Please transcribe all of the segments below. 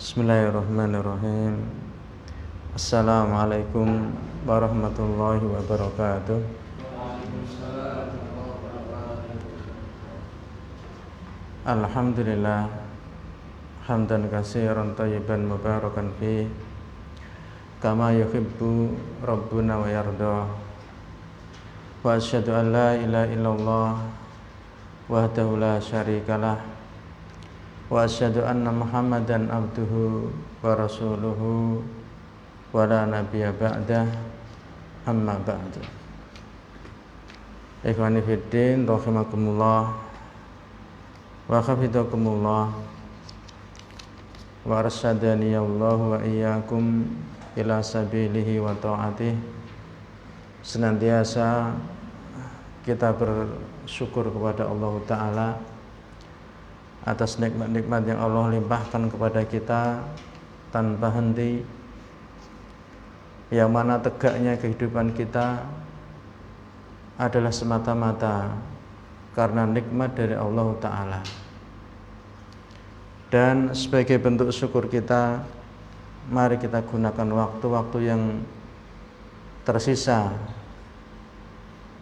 Bismillahirrahmanirrahim. Assalamualaikum warahmatullahi wabarakatuh. Alhamdulillah hamdan katsiran thayyiban mubarakan fi kama yuhibbu rabbuna wa yarda. Wa asyhadu an la ilaha illallah wahdahu la syarikalah wa asyhadu anna Muhammadan abduhu wa rasuluhu wa la nabiyya ba'dah, amma ba'du. Ikhwani fiddin rahimakumullah wa hafizakumullah wa arsyadani Allah wa iyyakum ila sabilihi wa ta'atih. Senantiasa kita bersyukur kepada Allah Ta'ala atas nikmat-nikmat yang Allah limpahkan kepada kita tanpa henti, yang mana tegaknya kehidupan kita adalah semata-mata karena nikmat dari Allah Ta'ala. Dan sebagai bentuk syukur kita, mari kita gunakan waktu-waktu yang tersisa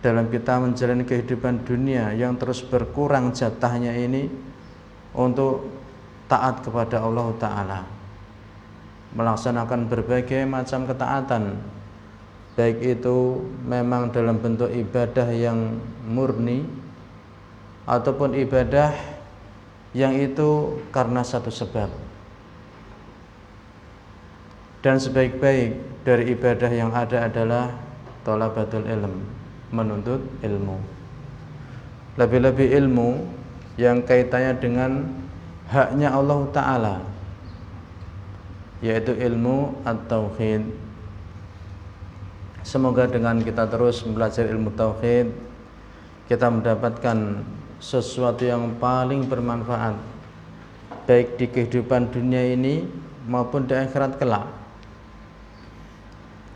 dalam kita menjalani kehidupan dunia yang terus berkurang jatahnya ini untuk taat kepada Allah Ta'ala, melaksanakan berbagai macam ketaatan, baik itu memang dalam bentuk ibadah yang murni ataupun ibadah yang itu karena satu sebab. Dan sebaik-baik dari ibadah yang ada adalah thalabatul ilm, menuntut ilmu. Lebih-lebih ilmu yang kaitannya dengan haknya Allah Ta'ala, yaitu ilmu at-tauhid. Semoga dengan kita terus belajar ilmu tauhid, kita mendapatkan sesuatu yang paling bermanfaat, baik di kehidupan dunia ini maupun di akhirat kelak.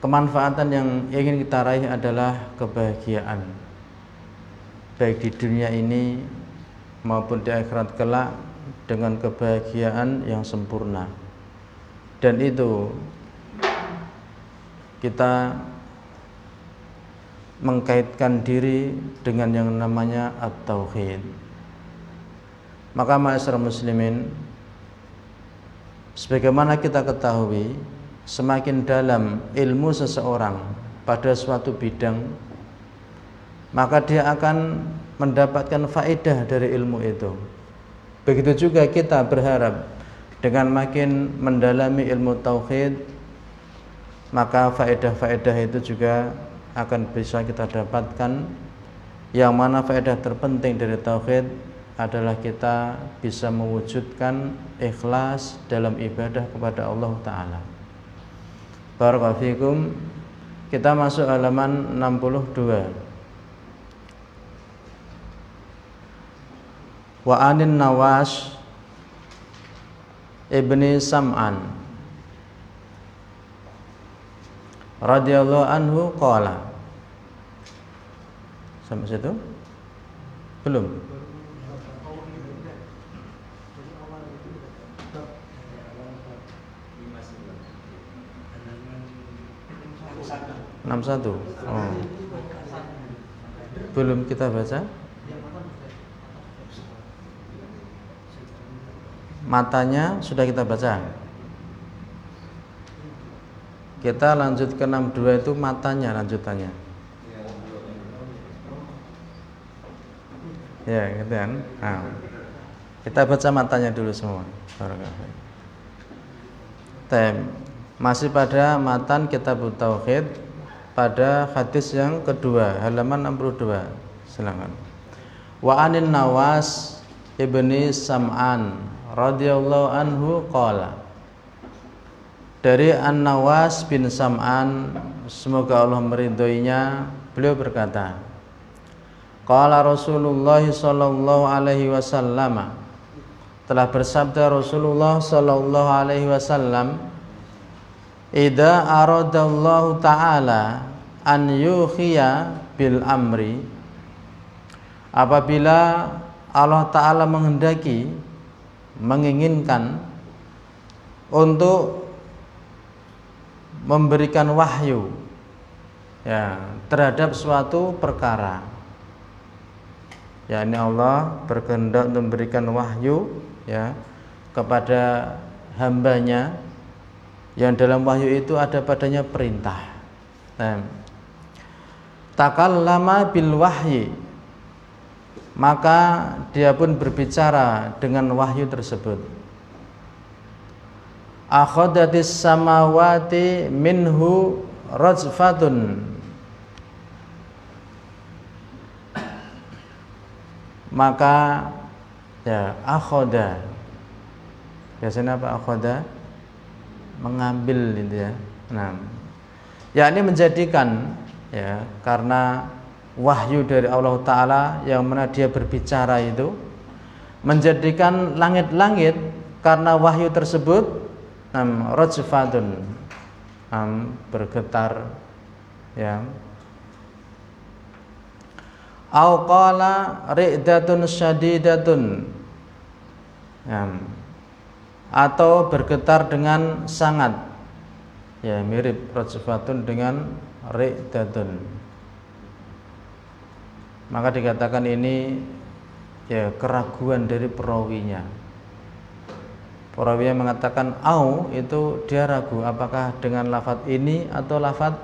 Kemanfaatan yang ingin kita raih adalah kebahagiaan, baik di dunia ini maupun di akhirat kelak, dengan kebahagiaan yang sempurna. Dan itu kita mengkaitkan diri dengan yang namanya at-tauhid. Maka ma'asyiral muslimin, sebagaimana kita ketahui, semakin dalam ilmu seseorang pada suatu bidang, maka dia akan mendapatkan faedah dari ilmu itu. Begitu juga kita berharap dengan makin mendalami ilmu tauhid, maka faedah-faedah itu juga akan bisa kita dapatkan. Yang mana faedah terpenting dari tauhid adalah kita bisa mewujudkan ikhlas dalam ibadah kepada Allah Ta'ala. Barakallahu fikum. Kita masuk halaman 62. Wa anin Nawas ibni Sam'an radhiyallahu anhu qala. Sampai situ? Belum? 61. Oh. Belum kita baca. Matanya sudah kita baca. Kita lanjut ke 62 itu matanya lanjutannya. Ya, gitu kan. Nah, kita baca matanya dulu semua. Masih pada matan Kitab Tauhid pada hadis yang kedua, halaman 62. Silakan. Wa anin Nawas ibni Sam'an radhiyallahu anhu qala. Dari An-Nawas bin Sam'an, semoga Allah meridhoinya, beliau berkata, qala Rasulullah sallallahu alaihi wasallam, telah bersabda Rasulullah sallallahu alaihi wasallam, idza aradallahu ta'ala an yukhiya bil amri, apabila Allah Ta'ala menghendaki, menginginkan untuk memberikan wahyu ya terhadap suatu perkara, yakni Allah berkehendak memberikan wahyu ya kepada hambanya, yang dalam wahyu itu ada padanya perintah. Takallama bil wahyi, maka dia pun berbicara dengan wahyu tersebut. Akhadatis samawati minhu rajfatun, maka ya akhoda, biasanya apa akhoda? Mengambil gitu ya. Nah, yakni menjadikan ya, karena wahyu dari Allah Ta'ala yang mana dia berbicara itu, menjadikan langit-langit karena wahyu tersebut rajfatun, bergetar ya. Au qala ri'datun syadidatun, ya, atau bergetar dengan sangat ya, mirip rajfatun dengan ri'datun. Maka dikatakan ini ya keraguan dari perawinya. Perawinya mengatakan au, itu dia ragu apakah dengan lafadz ini atau lafadz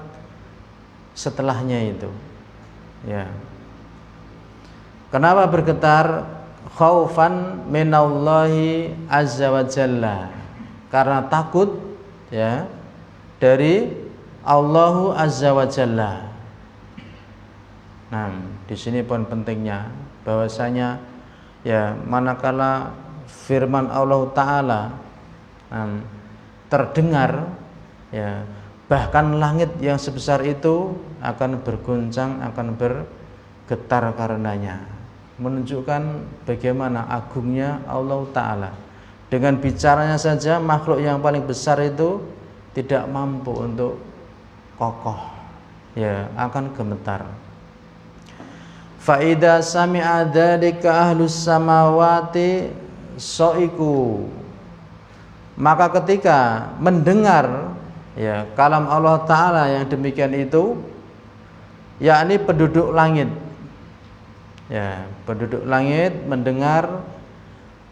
setelahnya itu ya. Kenapa bergetar? Khaufan minallahi azza wa jalla, karena takut ya dari Allahu azza wa jalla. Nah, di sini pun pentingnya bahwasanya ya manakala firman Allah Ta'ala terdengar ya, bahkan langit yang sebesar itu akan berguncang, akan bergetar karenanya, menunjukkan bagaimana agungnya Allah Ta'ala. Dengan bicaranya saja makhluk yang paling besar itu tidak mampu untuk kokoh ya, akan gemetar. Fa idza sami'a dzalika ahlus samawati soiku, maka ketika mendengar ya kalam Allah Ta'ala yang demikian itu, yakni penduduk langit ya, penduduk langit mendengar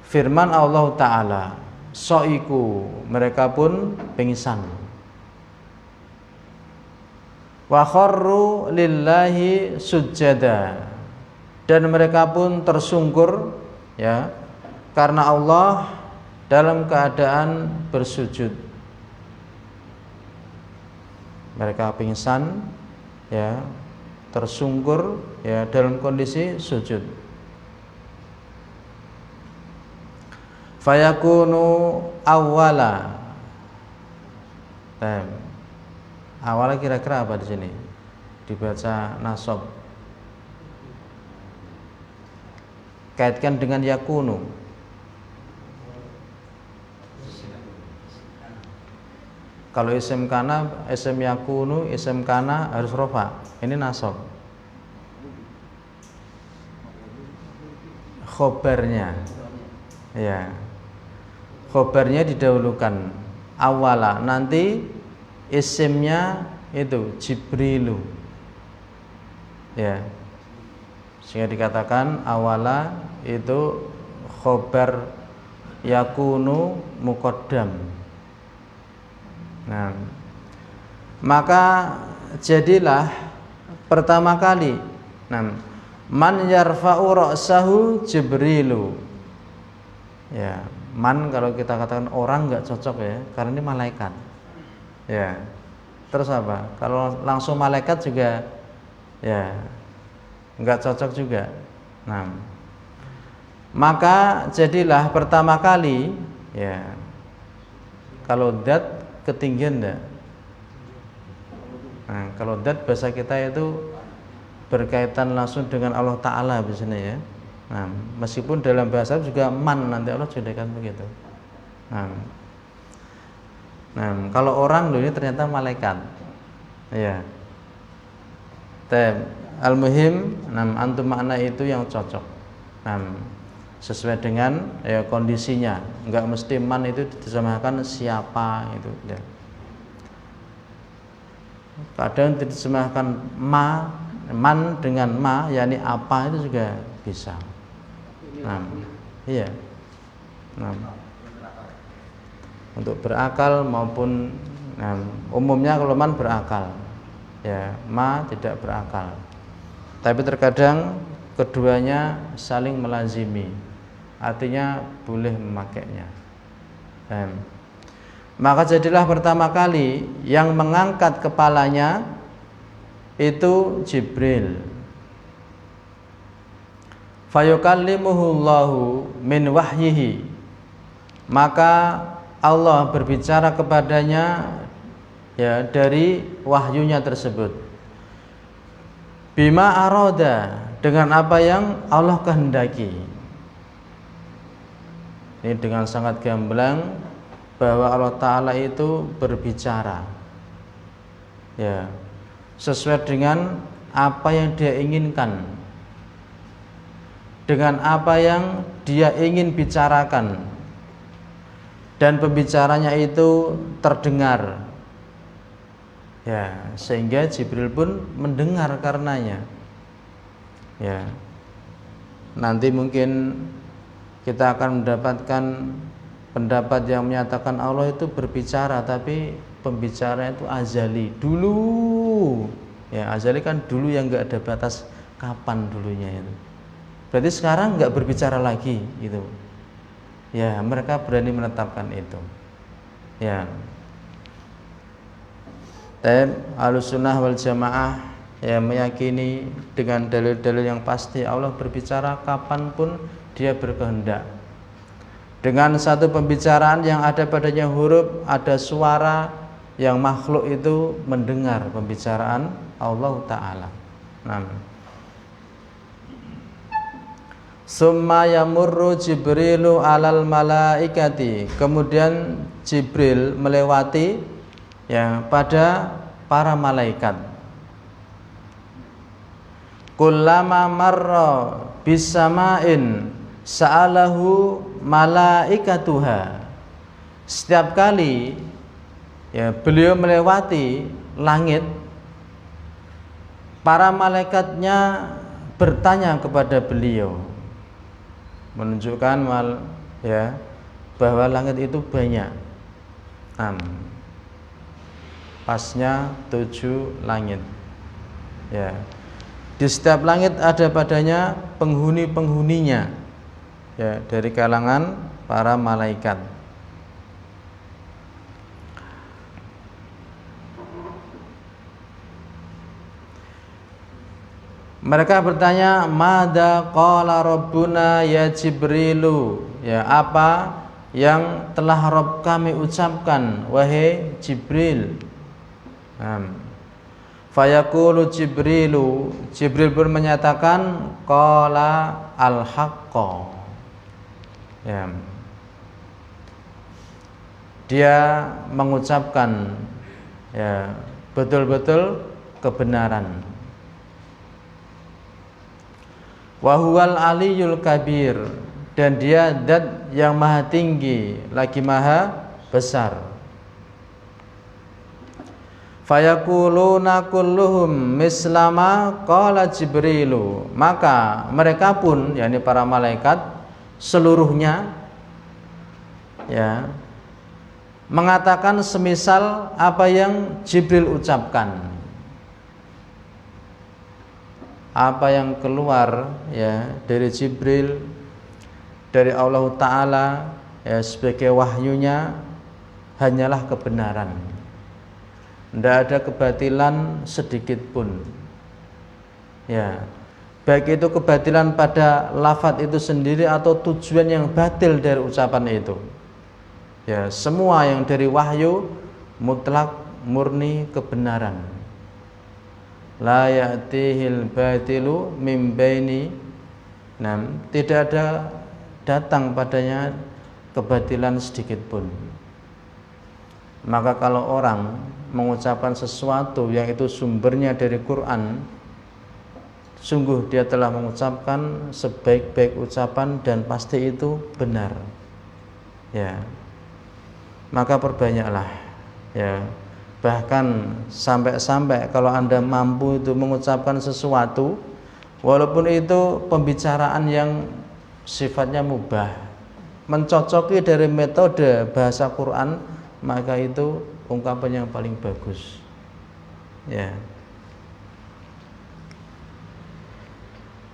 firman Allah Ta'ala, soiku, mereka pun pingsan. Wa kharru lillahi sujada, dan mereka pun tersungkur ya karena Allah dalam keadaan bersujud. Mereka pingsan ya, tersungkur ya dalam kondisi sujud. Fayakunu awwala. Awalnya kira-kira apa di sini? Dibaca nasab. Kaitkan dengan yakunu. Kalau isim kana, isim yakunu, isim kana harus rofa. Ini nasab. Khobarnya ya, khobarnya didahulukan awala, nanti isimnya itu Jibrilu. Ya. Sehingga dikatakan awala itu khobar yakunu muqaddam. Nah, maka jadilah pertama kali man yarfa'u ra'sahu Jibrilu. Ya, man kalau kita katakan orang enggak cocok ya, karena ini malaikat. Ya. Terus apa? Kalau langsung malaikat juga ya enggak cocok juga. Nah, maka jadilah pertama kali ya. Kalau dat ketinggian enggak? Nah, kalau dat bahasa kita itu berkaitan langsung dengan Allah Ta'ala biasanya ya. Nah, meskipun dalam bahasa juga man, nanti Allah jadikan begitu. Nah, kalau orang loh ini ternyata malaikat. Ya. Al-muhim, antum makna itu yang cocok. Sesuai dengan ya kondisinya. Enggak mesti man itu diterjemahkan siapa itu ya. Kadang diterjemahkan man dengan ma, yakni apa itu juga bisa. Iya. Untuk berakal maupun umumnya kalau man berakal, ya ma tidak berakal. Tapi terkadang keduanya saling melazimi, artinya boleh memakainya. Maka jadilah pertama kali yang mengangkat kepalanya itu Jibril. Fayukallimuhullahu min wahyihi. Maka Allah berbicara kepadanya ya dari wahyunya tersebut. Bima aroda, dengan apa yang Allah kehendaki. Ini dengan sangat gamblang bahwa Allah Ta'ala itu berbicara ya sesuai dengan apa yang dia inginkan, dengan apa yang dia ingin bicarakan, dan pembicaranya itu terdengar ya, sehingga Jibril pun mendengar karenanya ya. Nanti mungkin kita akan mendapatkan pendapat yang menyatakan Allah itu berbicara, tapi pembicaraan itu azali dulu. Ya, azali kan dulu yang enggak ada batas kapan dulunya itu. Berarti sekarang enggak berbicara lagi gitu. Ya, mereka berani menetapkan itu. Ya. Dan Ahlussunnah wal Jamaah ya meyakini dengan dalil-dalil yang pasti Allah berbicara kapanpun dia berkehendak. Dengan satu pembicaraan yang ada padanya huruf, ada suara yang makhluk itu mendengar pembicaraan Allah Ta'ala. Summa yamurru Jibrilu alal malaikati. Kemudian Jibril melewati ya pada para malaikat. Kullama marra bisama'in sa'alahu malaikatuha. Setiap kali ya beliau melewati langit, para malaikatnya bertanya kepada beliau, menunjukkan ya bahwa langit itu banyak. Pasnya 7 langit. Ya. Di setiap langit ada padanya penghuni-penghuninya. Ya, dari kalangan para malaikat. Mereka bertanya, "Mada qala rabbuna ya Jibrilu?" Ya, apa yang telah Rabb kami ucapkan wahai Jibril? Fayaqulu Jibrilu, Jibril pun menyatakan qala al-haqqa. Ya. Dia mengucapkan ya betul-betul kebenaran. Wa huwal aliyul kabir, dan dia zat yang maha tinggi lagi maha besar. Fayaquluna kulluhum mislama qala Jibrilu, maka mereka pun, yakni para malaikat seluruhnya, ya, mengatakan semisal apa yang Jibril ucapkan. Apa yang keluar, ya, dari Jibril, dari Allah Ta'ala, ya, sebagai wahyunya hanyalah kebenaran. Tidak ada kebatilan sedikit pun, ya, baik itu kebatilan pada lafadz itu sendiri atau tujuan yang batil dari ucapan itu, ya, semua yang dari wahyu mutlak murni kebenaran. La ya'tihil batilu mim baini, tidak ada datang padanya kebatilan sedikit pun. Maka kalau orang mengucapkan sesuatu yang itu sumbernya dari Quran, sungguh dia telah mengucapkan sebaik-baik ucapan dan pasti itu benar, ya. Maka perbanyaklah, ya. Bahkan sampai-sampai kalau Anda mampu itu mengucapkan sesuatu, walaupun itu pembicaraan yang sifatnya mubah, mencocoki dari metode bahasa Quran, maka itu ungkapan yang paling bagus, ya.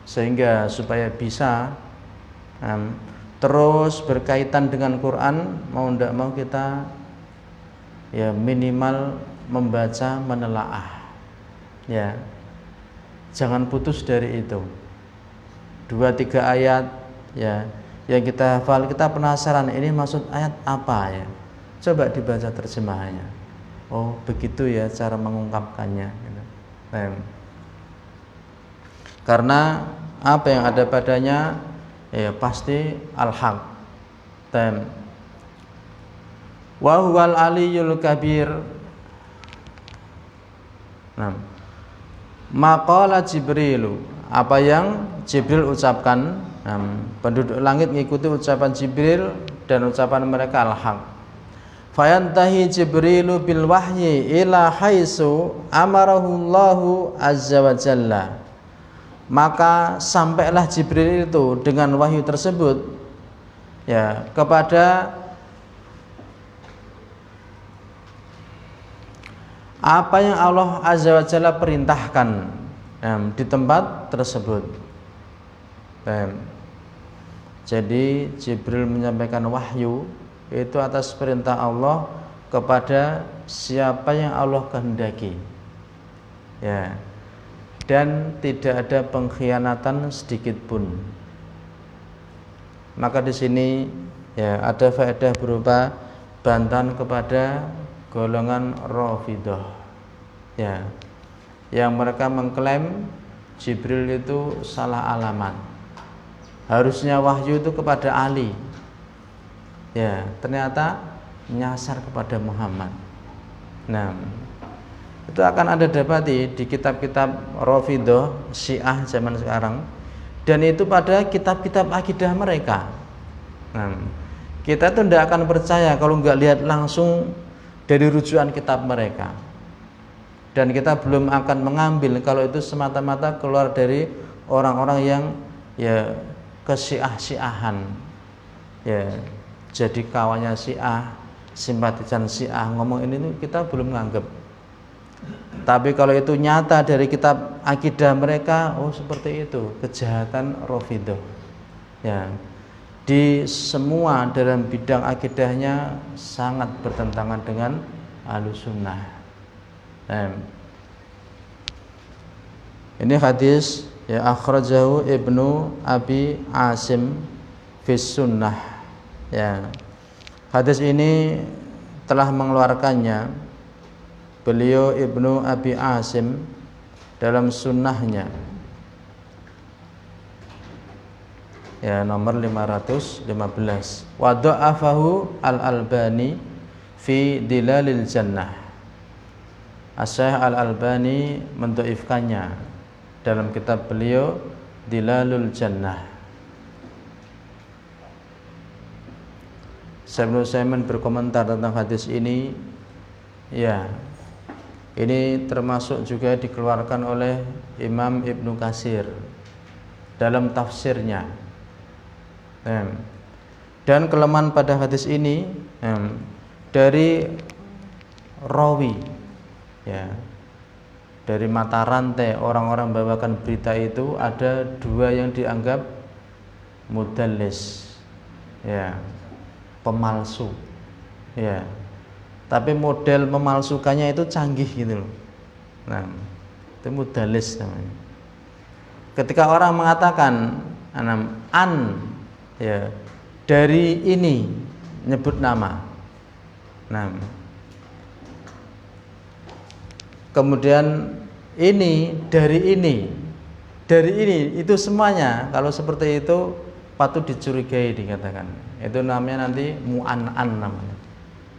Sehingga supaya bisa terus berkaitan dengan Quran, mau tidak mau kita, ya, minimal membaca, menelaah, ya, jangan putus dari itu. 2-3 ayat, ya, yang kita hafal, kita penasaran ini maksud ayat apa, ya, coba dibaca terjemahannya. Oh begitu ya cara mengungkapkannya, gitu. Karena apa yang ada padanya, ya, pasti al-haq. Wa huwal aliyyul kabir. Maqala Jibrilu, apa yang Jibril ucapkan, penduduk langit mengikuti ucapan Jibril dan ucapan mereka al-haq. Fayantahi Jibrilu bil wahyi ila haisu amarahullahu azza wa jalla, maka sampailah Jibril itu dengan wahyu tersebut, ya, kepada apa yang Allah azza wa jalla perintahkan, di tempat tersebut. Jadi Jibril menyampaikan wahyu itu atas perintah Allah kepada siapa yang Allah kehendaki, ya, dan tidak ada pengkhianatan sedikit pun. Maka di sini, ya, ada faedah berupa bantahan kepada golongan Rafidhah, ya, yang mereka mengklaim Jibril itu salah alamat. Harusnya wahyu itu kepada Ali, ya, ternyata nyasar kepada Muhammad. Nah, itu akan ada dapati di kitab-kitab Rafidhah Syiah zaman sekarang, dan itu pada kitab-kitab akidah mereka. Nah, kita tuh tidak akan percaya kalau nggak lihat langsung dari rujukan kitab mereka, dan kita belum akan mengambil kalau itu semata-mata keluar dari orang-orang yang, ya, ke-Syiah-Syiahan, ya, jadi kawannya Syiah, simpatisan Syiah, ngomong ini tuh kita belum menganggap. Tapi kalau itu nyata dari kitab akidah mereka, oh seperti itu kejahatan Rafidhah, ya, di semua dalam bidang akidahnya sangat bertentangan dengan Ahlussunnah. Ini hadis, ya, akhrajahu Ibnu Abi Asim fis Sunnah, ya. Hadis ini telah mengeluarkannya beliau Ibnu Abi Asim dalam sunnahnya, ya, nomor 515. Wa dha'afahu Al-Albani fi Dilalil Jannah. Asy-Syaikh Al-Albani mendhaifkannya dalam kitab beliau Dilalul Jannah. Syekh Ibnu Utsaimin berkomentar tentang hadis ini, ya, Ini termasuk juga dikeluarkan oleh Imam Ibnu Katsir dalam tafsirnya. Dan kelemahan pada hadis ini dari rawi, ya, dari mata rantai orang-orang membawakan berita itu ada 2 yang dianggap mudallis, ya, pemalsu, ya. Tapi model memalsukannya itu canggih gitu loh. Nah, itu mudallis namanya. Ketika orang mengatakan ya, dari ini nyebut nama. Nah, kemudian ini dari ini itu semuanya itu seperti itu patut dicurigai dikatakan. Itu namanya nanti mu'an'an namanya.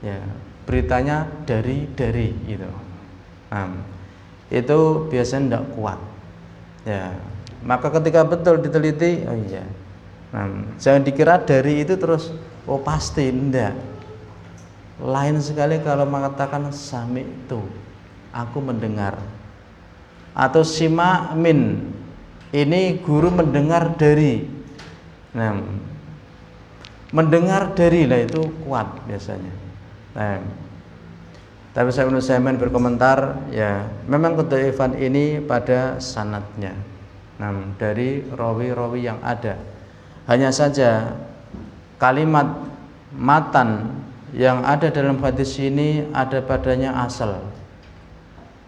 Ya, beritanya dari gitu. Itu biasanya tidak kuat. Ya, maka ketika betul diteliti, oh iya. Jangan dikira dari itu terus pasti enggak. Lain sekali kalau mengatakan sami itu, aku mendengar. Atau sima min, ini guru mendengar dari. Mendengar dari lah itu kuat biasanya. Tapi Syekh Ibnu Utsaimin berkomentar, ya memang kedhaifan ini pada sanadnya, dari rawi-rawi yang ada. Hanya saja kalimat matan yang ada dalam hadis ini ada padanya asal,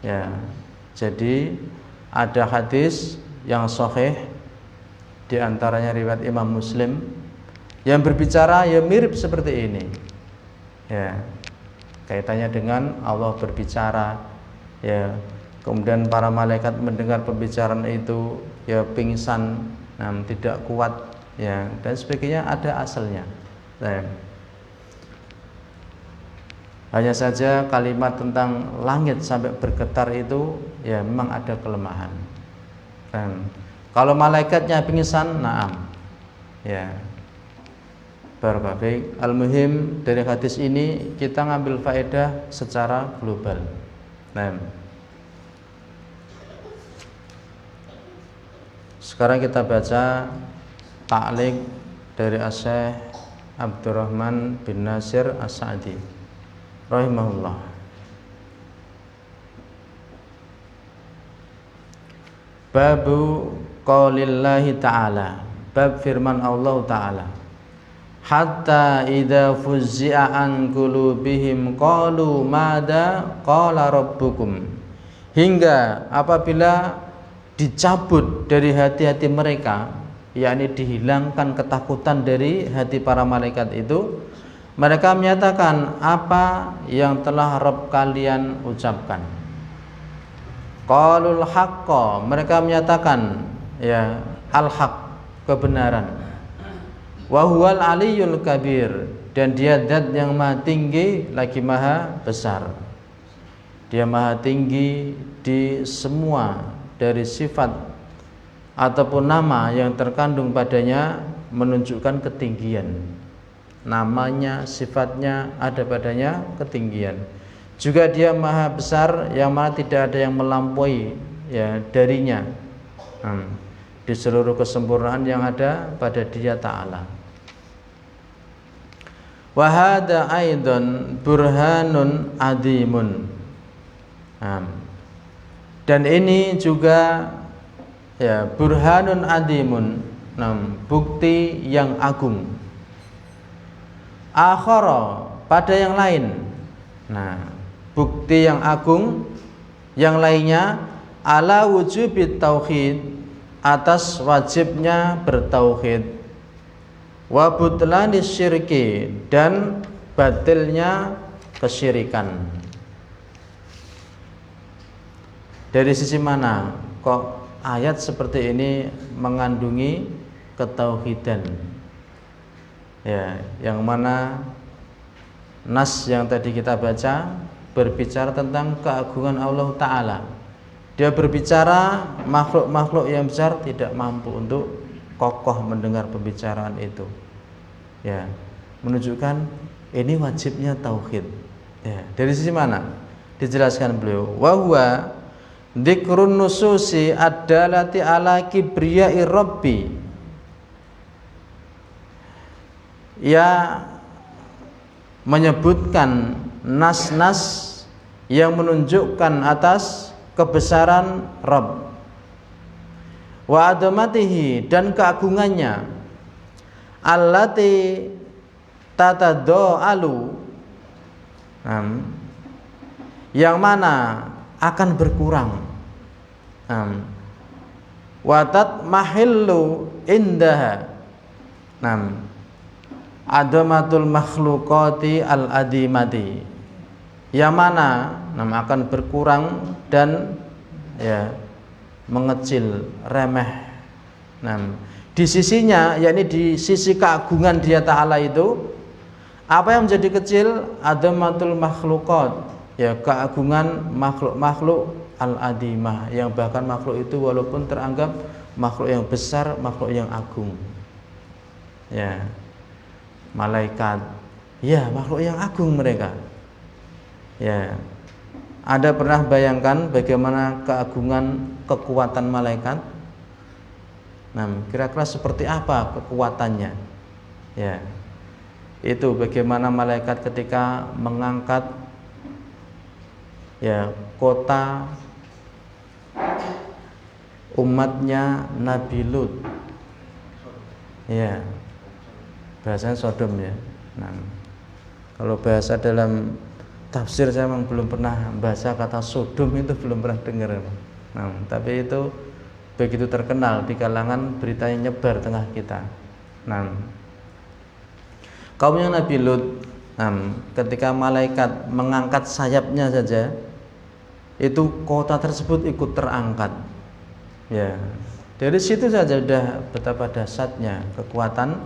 ya. Jadi ada hadis yang sahih, diantaranya riwayat Imam Muslim, yang berbicara ya mirip seperti ini, ya. Kaitannya dengan Allah berbicara, ya, kemudian para malaikat mendengar pembicaraan itu, ya pingsan, tidak kuat, ya, dan sebagainya, ada asalnya. Hanya saja kalimat tentang langit sampai bergetar itu, ya memang ada kelemahan. Kalau malaikatnya pingsan, ya. Baik. Al-muhim dari hadis ini kita ngambil faedah secara global. Sekarang kita baca ta'liq dari Asy-Syaikh Abdurrahman bin Nasir As-Sa'di rahimahullah. Babu qaulillahi ta'ala, bab firman Allah Ta'ala, hatta idza fuzzi'a an qulubihim qalu mada qala rabbukum, hingga apabila dicabut dari hati-hati mereka, yakni dihilangkan ketakutan dari hati para malaikat itu, mereka menyatakan apa yang telah Rabb kalian ucapkan. Qalul haqqa, mereka menyatakan, ya, al-haq, kebenaran. Wa huwal aliyyul kabir, dan dia zat yang maha tinggi lagi maha besar. Dia maha tinggi di semua dari sifat ataupun nama yang terkandung padanya menunjukkan ketinggian. Namanya, sifatnya ada padanya ketinggian. Juga dia maha besar yang mana tidak ada yang melampaui, ya, darinya, di seluruh kesempurnaan yang ada pada Dia Ta'ala. Wa hadza aidan burhanun adimun. Dan ini juga, ya, burhanun adimun, bukti yang agung. Akhara, pada yang lain. Bukti yang agung yang lainnya, ala wujubit tauhid, atas wajibnya bertauhid, wa butlanis syirki, dan batilnya kesyirikan. Dari sisi mana kok ayat seperti ini mengandungi ketauhidan? Ya, yang mana nas yang tadi kita baca berbicara tentang keagungan Allah Ta'ala. Dia berbicara, makhluk-makhluk yang besar tidak mampu untuk kokoh mendengar pembicaraan itu. Ya, menunjukkan ini wajibnya tauhid. Ya, dari sisi mana? dijelaskan beliau, wa huwa dzikrun nususi ad-dalati ala kibriyai rabbi, ya menyebutkan nas-nas yang menunjukkan atas kebesaran Rabb, wa adamatihi, dan keagungannya, allati tatadaalu, yang mana akan berkurang, wa tatmahillu indaha, adamatul makhluqati al-adimati, yang mana akan berkurang dan ya mengecil, remeh. Di sisinya, yakni di sisi keagungan Dia Ta'ala itu, apa yang menjadi kecil? Adamatul makhluqat, ya keagungan makhluk-makhluk al-adimah, yang bahkan makhluk itu walaupun teranggap makhluk yang besar, makhluk yang agung, ya malaikat, ya makhluk yang agung mereka. Ya, Anda pernah bayangkan bagaimana keagungan kekuatan malaikat? Kira-kira seperti apa kekuatannya? Ya, itu bagaimana malaikat ketika mengangkat ya kota umatnya Nabi Lut, ya bahasanya Sodom ya. Kalau bahasa dalam tafsir saya memang belum pernah bahasa kata Sodom, itu belum pernah dengar. Tapi itu begitu terkenal di kalangan, berita yang nyebar tengah kita. Kaumnya Nabi Lut, ketika malaikat mengangkat sayapnya saja, itu kota tersebut ikut terangkat. Ya, dari situ saja sudah betapa dahsyatnya kekuatan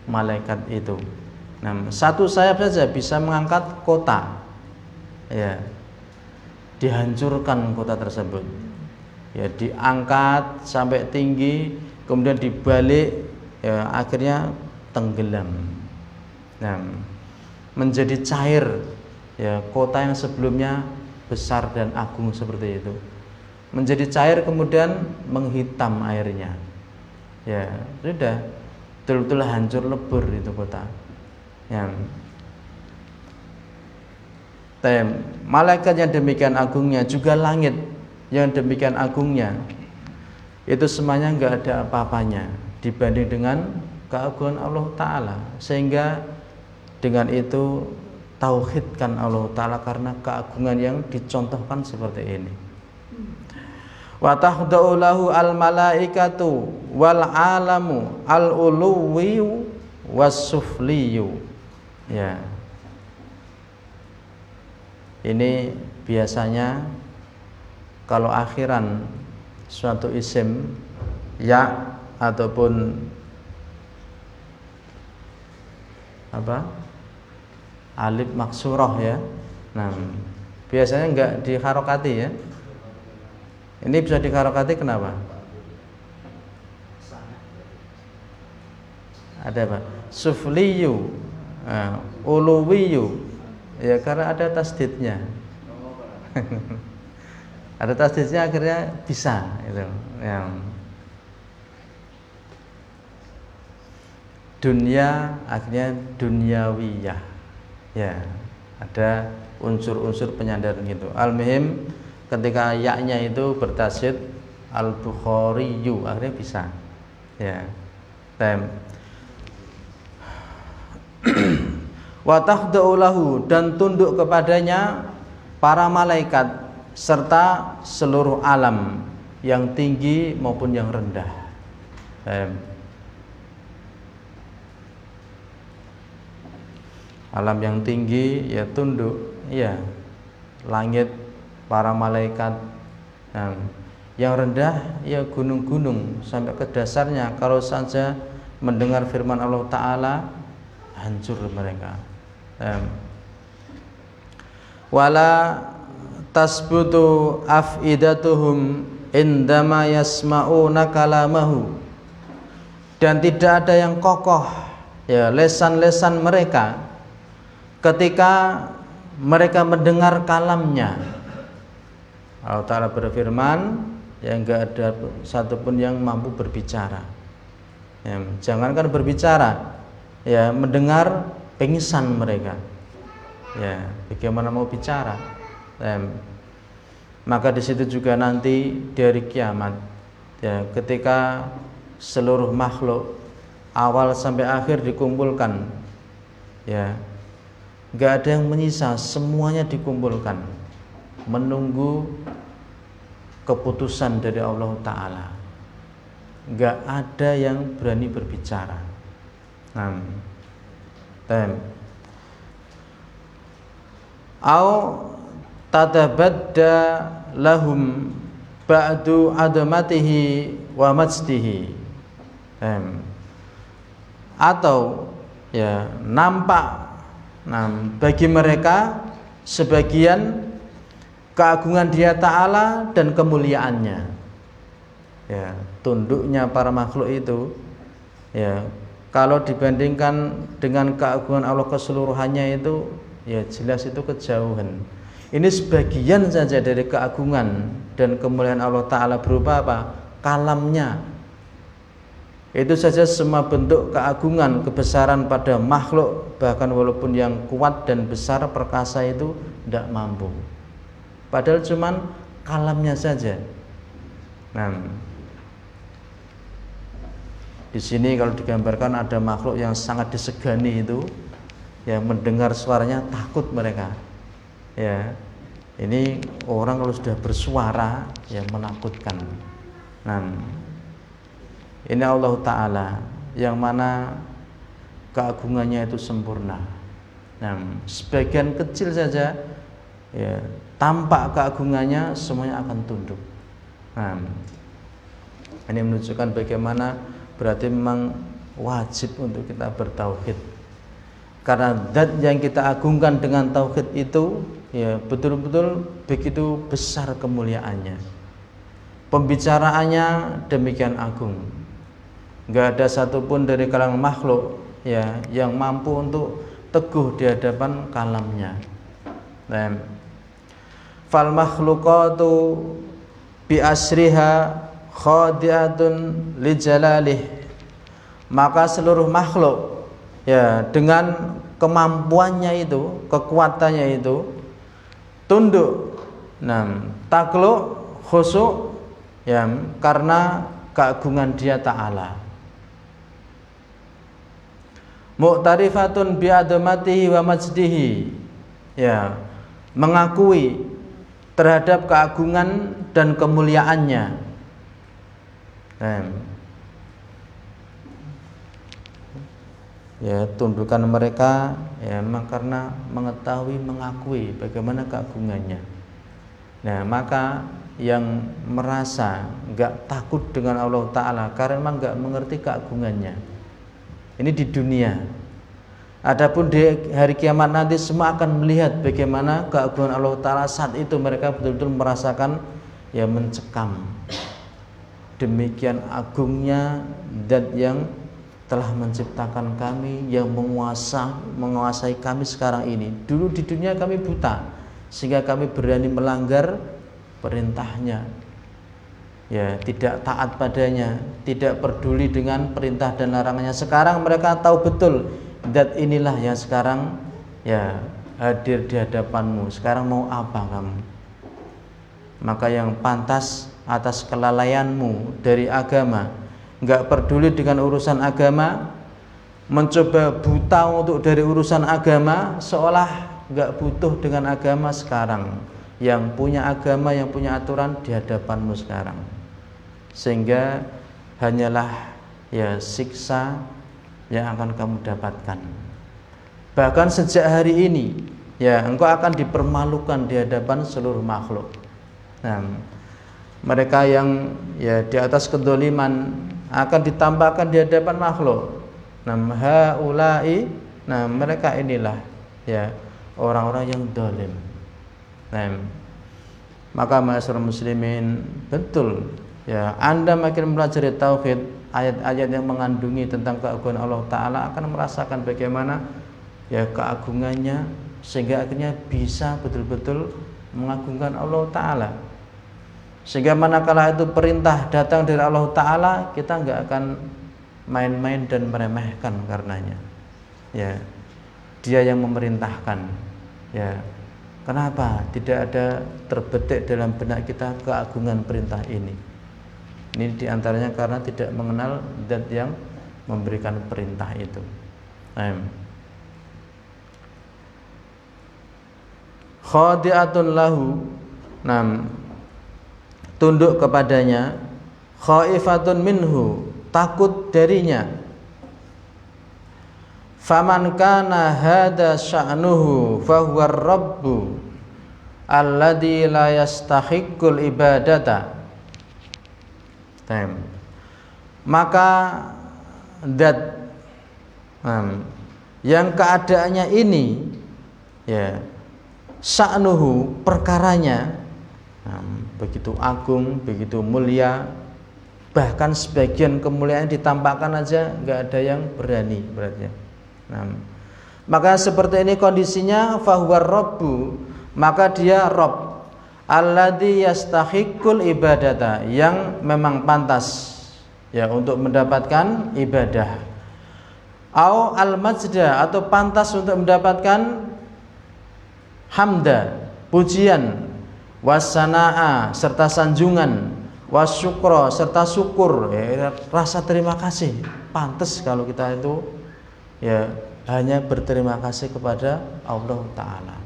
malaikat itu. Satu sayap saja bisa mengangkat kota, ya, dihancurkan kota tersebut, ya diangkat sampai tinggi, kemudian dibalik, ya akhirnya tenggelam, menjadi cair, ya kota yang sebelumnya besar dan agung seperti itu menjadi cair, kemudian menghitam airnya, ya sudah betul-betul hancur lebur itu kota. Ya. Malaikat yang demikian agungnya, juga langit yang demikian agungnya, itu semuanya enggak ada apa-apanya dibanding dengan keagungan Allah Ta'ala. Sehingga dengan itu tauhidkan Allah Ta'ala, karena keagungan yang dicontohkan seperti ini. Wa tahda'u lahu al-malaikatu wal alamu al-uluwiyyu was-sufliyyu. Ya. Ini biasanya kalau akhiran suatu isim ya ataupun alif maksurah ya. Biasanya enggak diharokati ya. Ini bisa diharokati kenapa? Ada apa? Sufliyu, uluwiyu, ya karena ada tasdidnya. Ada tasdidnya akhirnya bisa itu. Yang dunia akhirnya dunyawiyah. Ya, ada unsur-unsur penyandar gitu. Al-muhim ketika ya-nya itu bertasydid al-Bukhariyu, akhirnya bisa. Ya. Wa tahda'u lahu, dan tunduk kepadanya para malaikat serta seluruh alam yang tinggi maupun yang rendah. Alam yang tinggi ya tunduk, ya langit, para malaikat. Yang rendah ya gunung-gunung sampai ke dasarnya, kalau saja mendengar firman Allah Ta'ala hancur mereka. Wala tasbutu afidatuhum indama yasma'una kalamahu, dan tidak ada yang kokoh ya lesan-lesan mereka ketika mereka mendengar kalamnya. Allah Ta'ala berfirman, ya enggak ada satupun yang mampu berbicara. Ya, jangankan berbicara, ya mendengar pingsan mereka. Ya, bagaimana mau bicara? Ya, maka di situ juga nanti di hari kiamat, ya, ketika seluruh makhluk awal sampai akhir dikumpulkan, ya, enggak ada yang menyisa, semuanya dikumpulkan menunggu keputusan dari Allah Ta'ala. Enggak ada yang berani berbicara. Au tadabadda lahum ba'du adamatihi wa majdihi. Atau ya nampak bagi mereka sebagian keagungan Dia Ta'ala dan kemuliaannya. Ya, tunduknya para makhluk itu, ya, kalau dibandingkan dengan keagungan Allah keseluruhannya itu, ya jelas itu kejauhan. Ini sebagian saja dari keagungan dan kemuliaan Allah Ta'ala berupa apa? Kalamnya. Itu saja semua bentuk keagungan, kebesaran pada makhluk, bahkan walaupun yang kuat dan besar perkasa itu tidak mampu. Padahal cuman kalamnya saja. Di sini kalau digambarkan ada makhluk yang sangat disegani itu, ya mendengar suaranya takut mereka. Ya, ini orang kalau sudah bersuara ya menakutkan. Ini Allah Ta'ala yang mana keagungannya itu sempurna. Sebagian kecil saja ya tampak keagungannya, semuanya akan tunduk. Ini menunjukkan bagaimana berarti memang wajib untuk kita bertauhid. Karena zat yang kita agungkan dengan tauhid itu ya betul-betul begitu besar kemuliaannya. Pembicaraannya demikian agung. Enggak ada satupun dari kalangan makhluk ya yang mampu untuk teguh di hadapan kalamnya. Fal makhluqatu bi asriha khadi'atun li jalalih. Maka seluruh makhluk ya dengan kemampuannya itu, kekuatannya itu tunduk, takluk, khusyuk ya karena keagungan Dia Ta'ala. Mu'tarifatun bi adamatihi wa majdihi, ya mengakui terhadap keagungan dan kemuliaannya. Ya tundukkan mereka ya memang karena mengetahui, mengakui bagaimana keagungannya. Nah maka yang merasa enggak takut dengan Allah Ta'ala karena memang enggak mengerti keagungannya, ini di dunia. Adapun di hari kiamat nanti semua akan melihat bagaimana keagungan Allah Ta'ala. Saat itu mereka betul-betul merasakan ya mencekam. Demikian agungnya zat yang telah menciptakan kami, yang menguasai kami sekarang ini. Dulu di dunia kami buta sehingga kami berani melanggar perintahnya, ya tidak taat padanya, tidak peduli dengan perintah dan larangannya. Sekarang mereka tahu betul zat inilah yang sekarang ya hadir di hadapanmu. Sekarang mau apa kamu? Maka yang pantas atas kelalaianmu dari agama, enggak peduli dengan urusan agama, mencoba buta untuk dari urusan agama, seolah enggak butuh dengan agama sekarang. Yang punya agama, yang punya aturan di hadapanmu sekarang. Sehingga hanyalah ya siksa yang akan kamu dapatkan. Bahkan sejak hari ini ya engkau akan dipermalukan di hadapan seluruh makhluk. Mereka yang ya di atas kedoliman akan ditambahkan di hadapan makhluk. Haulai, mereka inilah ya orang-orang yang dolim. Maka masyarakat muslimin, betul ya Anda makin mempelajari tauhid, ayat-ayat yang mengandungi tentang keagungan Allah Ta'ala akan merasakan bagaimana ya keagungannya sehingga akhirnya bisa betul-betul mengagungkan Allah Ta'ala. Sehingga manakala itu perintah datang dari Allah Ta'ala, kita nggak akan main-main dan meremehkan karenanya. Ya, Dia yang memerintahkan. Ya, kenapa tidak ada terbetik dalam benak kita keagungan perintah ini? Ini diantaranya karena tidak mengenal zat yang memberikan perintah itu. Khadi'atun lahu, tunduk kepadanya, khaifatun minhu, takut darinya. Faman kana hada sya'nuhu fahuwa rabbu alladzi la yastahiqqul ibadata. Maka dat yang keadaannya ini, ya, sya'nuhu, perkaranya, begitu agung, begitu mulia, bahkan sebagian kemuliaan ditampakkan aja nggak ada yang berani beratnya. Maka seperti ini kondisinya, fahuwa rabbu, maka dia Rabb alladzi yastahiqqul ibadata, yang memang pantas, ya, untuk mendapatkan ibadah. Au al-majda, atau pantas untuk mendapatkan hamda, pujian, wasana'a, serta sanjungan, wasyukra, serta syukur, ya, rasa terima kasih. Pantas kalau kita itu, ya, hanya berterima kasih kepada Allah Ta'ala.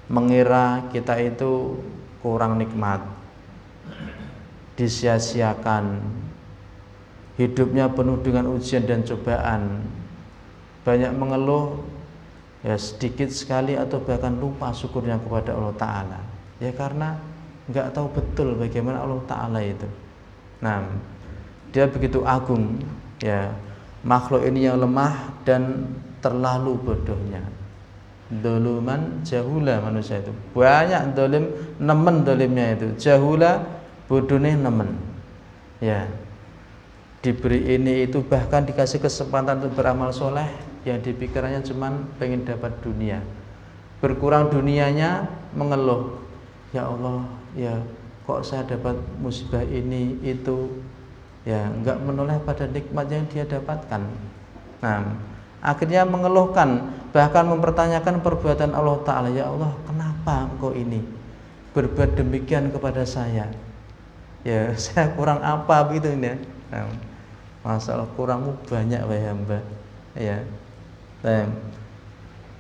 Mengira kita itu kurang nikmat, disia-siakan, hidupnya penuh dengan ujian dan cobaan, banyak mengeluh, ya, sedikit sekali atau bahkan lupa syukurnya kepada Allah Ta'ala, ya, karena nggak tahu betul bagaimana Allah Ta'ala itu. Dia begitu agung, ya, makhluk ini yang lemah dan terlalu bodohnya. Doluman jahula, manusia itu banyak dolim, nemen dolimnya itu. Jahula, bodohnya nemen, ya, diberi ini itu, bahkan dikasih kesempatan untuk beramal soleh, yang dipikirannya cuman pengen dapat dunia. Berkurang dunianya, mengeluh, ya Allah, ya, kok saya dapat musibah ini itu, ya, enggak menoleh pada nikmat yang dia dapatkan. Akhirnya mengeluhkan, bahkan mempertanyakan perbuatan Allah Ta'ala. Ya Allah, kenapa engkau ini berbuat demikian kepada saya? Ya, saya kurang apa begitu ya? Masalah kurangmu banyak, wahai hamba, ya.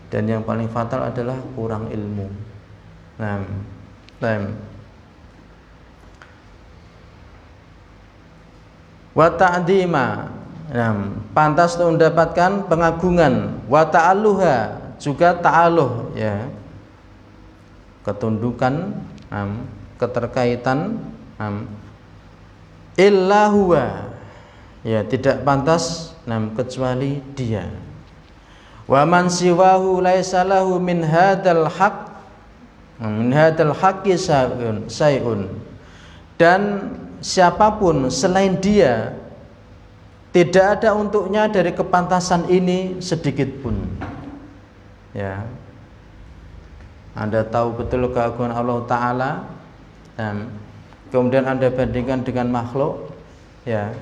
Dan yang paling fatal adalah kurang ilmu. Wa ta'dhima, pantas untuk mendapatkan pengagungan. Wa ta'alluha, juga ta'alluh, ya, ketundukan, keterkaitan. Illa huwa, ya, tidak pantas kecuali dia. Wa man siwahu laisa lahu min hadzal haqq, min hadzal haqqi syai'un, dan siapapun selain dia tidak ada untuknya dari kepantasan ini sedikit pun. Ya, Anda tahu betul keagungan Allah Ta'ala, kemudian Anda bandingkan dengan makhluk, ya,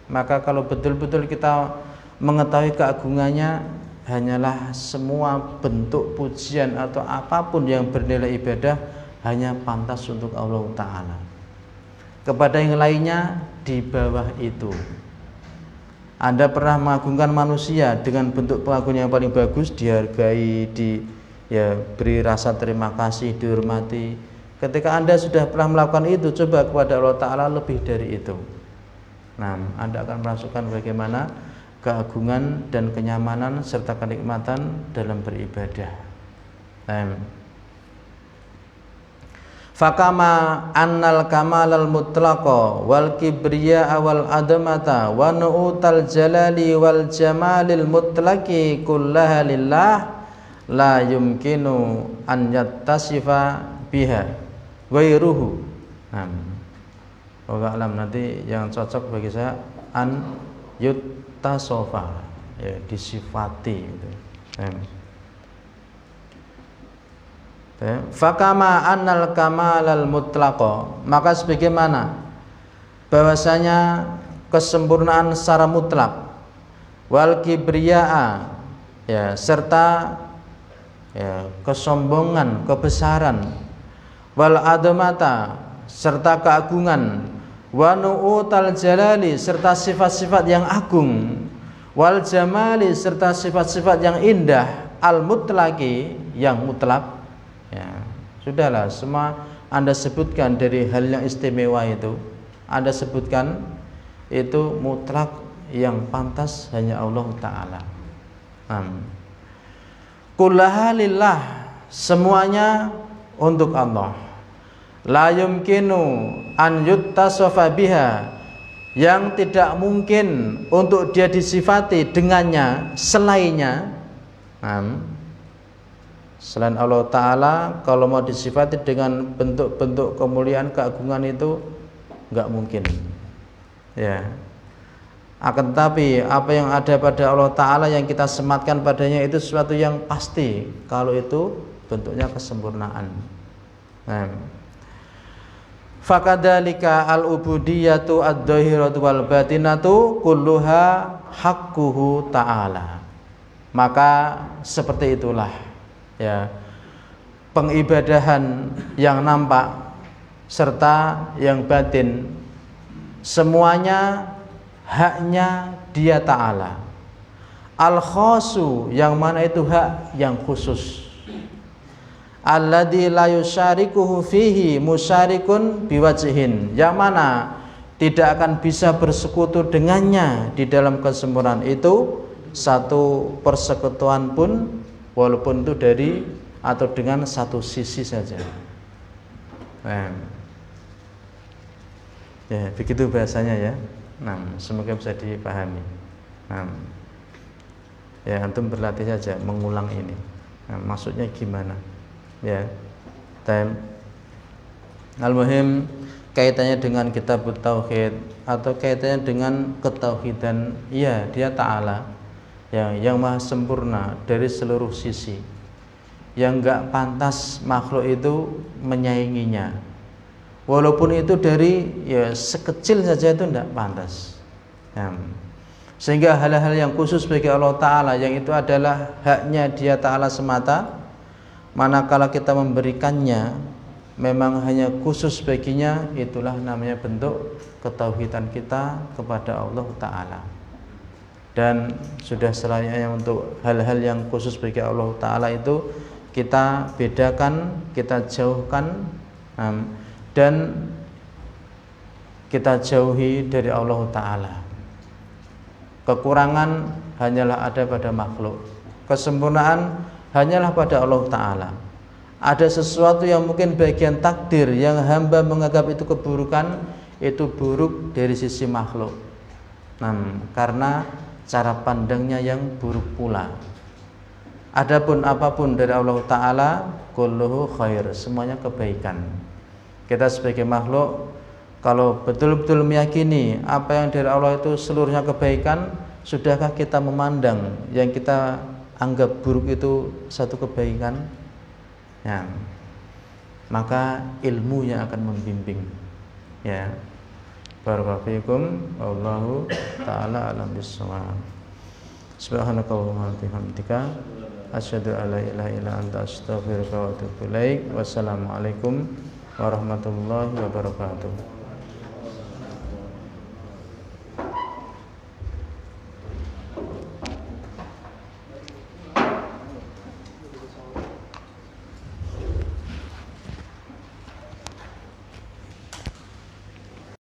maka kalau betul-betul kita mengetahui keagungannya, hanyalah semua bentuk pujian atau apapun yang bernilai ibadah hanya pantas untuk Allah Ta'ala. Kepada yang lainnya di bawah itu. Anda pernah mengagungkan manusia dengan bentuk pengagungan yang paling bagus, dihargai, beri rasa terima kasih, dihormati. Ketika Anda sudah pernah melakukan itu, coba kepada Allah Ta'ala lebih dari itu. Anda akan merasakan bagaimana keagungan dan kenyamanan serta kenikmatan dalam beribadah. Fakama annal kamalal mutlaqa wal kibriya wal adamata wa nu'utal jalali wal jamalil mutlaqi kullaha lillah la yumkinu an yattasifa biha ghairuhu. Wallahu a'lam. Nanti yang cocok bagi saya an yuttasofa, ya, disifati gitu. Fakama annal kamalal mutlaqo, maka sebagaimana bahwasanya kesempurnaan secara mutlak, wal kibriyaa, ya, serta ya, kesombongan, kebesaran, wal adamata, serta keagungan, wa nu'utal jalali, serta sifat-sifat yang agung, wal jamali, serta sifat-sifat yang indah, al mutlaki, yang mutlak. Ya, sudahlah, semua Anda sebutkan dari hal yang istimewa itu, Anda sebutkan itu mutlak, yang pantas hanya Allah Ta'ala. Kullaha lillah, semuanya untuk Allah. La yumkinu an yuttasafa biha, yang tidak mungkin untuk dia disifati dengannya, selainnya. Selain Allah Ta'ala, kalau mau disifati dengan bentuk-bentuk kemuliaan, keagungan itu enggak mungkin. Ya. Akan tetapi apa yang ada pada Allah Ta'ala yang kita sematkan padanya itu sesuatu yang pasti, kalau itu bentuknya kesempurnaan. Fakadzalika al-ubudiyatu ad-dhahiratu wal batinatu kulluha haqquhu ta'ala. Maka seperti itulah, ya, pengibadahan yang nampak serta yang batin, semuanya haknya Dia Ta'ala. Al-khasu, yang mana itu hak yang khusus. Alladzi la yusyarikuhu fihi musyarikun biwajhin, yang mana tidak akan bisa bersekutu dengannya di dalam kesempurnaan itu satu persekutuan pun, walaupun itu dari atau dengan satu sisi saja. Ya, begitu bahasanya ya. Semoga bisa dipahami. Ya, antum berlatih saja mengulang ini. Maksudnya gimana? Ya. Al-muhim kaitannya dengan kitab tauhid atau kaitannya dengan ketauhidan, ya, Dia Ta'ala yang maha sempurna dari seluruh sisi, yang enggak pantas makhluk itu menyainginya, walaupun itu dari ya sekecil saja itu enggak pantas. Sehingga hal-hal yang khusus bagi Allah Ta'ala, yang itu adalah haknya Dia Ta'ala semata, manakala kita memberikannya memang hanya khusus baginya, itulah namanya bentuk ketauhidan kita kepada Allah Ta'ala. Dan sudah selayaknya untuk hal-hal yang khusus bagi Allah Ta'ala itu kita bedakan, kita jauhkan, dan kita jauhi dari Allah Ta'ala. Kekurangan hanyalah ada pada makhluk, kesempurnaan hanyalah pada Allah Ta'ala. Ada sesuatu yang mungkin bagian takdir yang hamba menganggap itu keburukan, itu buruk dari sisi makhluk, karena cara pandangnya yang buruk pula. Adapun apapun dari Allah Ta'ala, kulluhu khair, semuanya kebaikan. Kita sebagai makhluk, kalau betul-betul meyakini apa yang dari Allah itu seluruhnya kebaikan, sudahkah kita memandang yang kita anggap buruk itu satu kebaikan? Ya, maka ilmu yang akan membimbing. Ya, barakallahu fiikum, wallahu ta'ala alam bissawab. Subhanakallahumma wa bihamdika, asyhadu an la ilaha illa anta, astaghfiruka wa atubu ilaik. Wassalamualaikum warahmatullahi wabarakatuh.